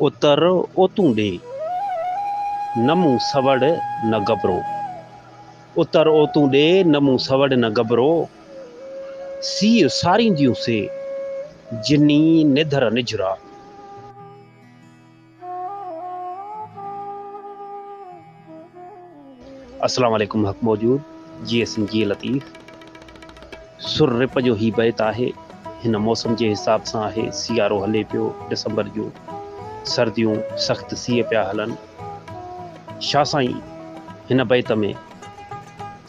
उतर ओतूं ॾे न मूं सवड़ न गबरो। उतर ओतूं ॾे न मूं सवड़ न गबरो। सीउ सारींदियूं से जिनी निधर निजरा। अस्सलाम वालेकुम हक़ मौजूद जी सिंह जी लतीफ़। सुर रिप जो ही बैत आहे। हिन मौसम जे हिसाब सां आहे। सियारो हले पियो, दिसंबर जूं सर्दियूं सख़्त सीउ पिया हलन। छा साईं हिन बैत में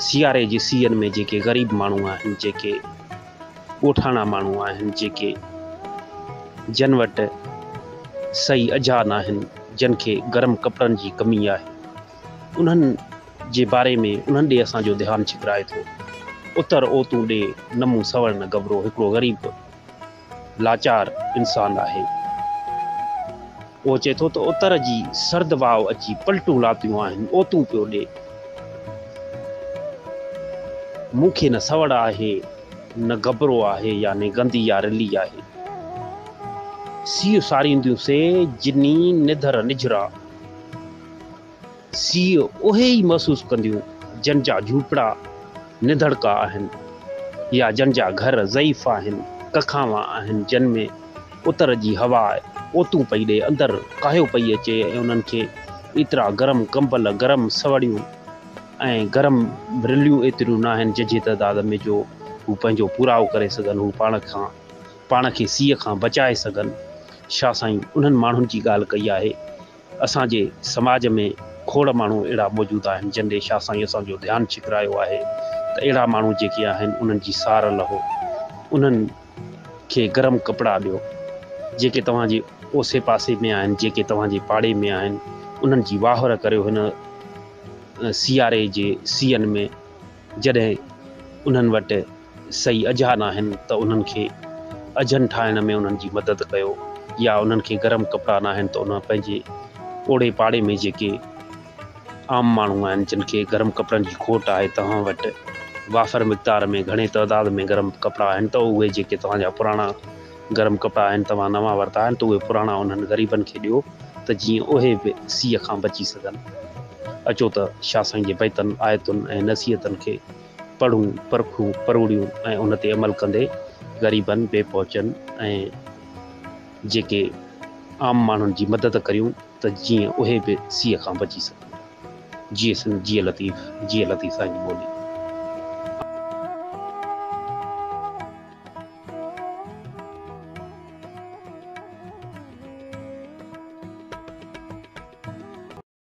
सियारे जे सीअनि में जेके ग़रीब माण्हू आहिनि, जेके ॻोठाणा माण्हू आहिनि, जेके जन वटि सही अजा न आहिनि, जिन खे गरम कपिड़नि जी कमी आहे, उन्हनि जे बारे में उन्हनि ॾे असांजो ध्यानु छिकराए थो। उतर ओतूं ॾे न मूं सवड़ न गबरो। हिकिड़ो ग़रीब लाचार इंसान आहे। उहो चए थो त उतर जी सर्द वाव अची पलटूं लातियूं आहिनि, ओतूं पियो ॾे। मूंखे न सवड़ आहे न गबरो आहे, यानी गंदी या रिली आहे। सीउ सारींदियूं से जिनी निधर निजरा। सीउ उहे ई महसूस कंदियूं जन जा झूपड़ा निधड़का आहिनि, या जन जा घर ज़ईफ़ आहिनि, कखावा आहिनि, जिन में उतर जी हवा ओतूं पई ॾे, अंदरि काहियो पई अचे ऐं उन्हनि खे एतिरा गरम कंबल, गरम सवड़ियूं ऐं गरम रिलियूं एतिरियूं न आहिनि जंहिंजे तइदाद में जो हू पंहिंजो पुराव करे सघनि, हू पाण खे सीउ खां बचाए सघनि। छा साईं उन्हनि माण्हुनि जी ॻाल्हि कई आहे। असांजे समाज में खोड़ माण्हू अहिड़ा मौजूदु आहिनि जिन ॾे छा साईं असांजो ध्यानु छिकरायो आहे त अहिड़ा माण्हू जेके आहिनि उन्हनि जी सार लहो, उन्हनि खे गरम कपिड़ा ॾियो। जेके तव्हांजे ओसे पासे में आहिनि, जेके तव्हांजे पाड़े में आहिनि, उन्हनि जी वाहर करियो हिन सियारे जे सीअनि में। जॾहिं उन्हनि वटि सही अजा न आहिनि त उन्हनि खे अजनि ठाहिण में उन्हनि जी मदद कयो, या उन्हनि खे गरम कपिड़ा न आहिनि त उन पंहिंजे ओड़े पाड़े में जेके आम माण्हू आहिनि जिन खे गरम कपिड़नि जी खोट आहे, तव्हां वटि वाफ़र मिक़दार में घणे तइदाद में गरम कपिड़ा आहिनि, त उहे जेके तव्हांजा पुराणा गरम कपिड़ा आहिनि, तव्हां नवां वरिता आहिनि, त उहे पुराणा उन्हनि ग़रीबनि खे ॾियो त जीअं उहे बि सीउ खां बची सघनि। अचो त छा साईं जे बैतनि, आयतुनि ऐं नसीहतनि खे पढ़ूं, परखूं, परोड़ियूं ऐं उन ते अमल कंदे ग़रीबनि, बेपहुचनि ऐं जेके आम माण्हुनि जी मदद करियूं त जीअं उहे बि सीउ खां बची सघनि। जी लतीफ़ साईं जी ॿोली।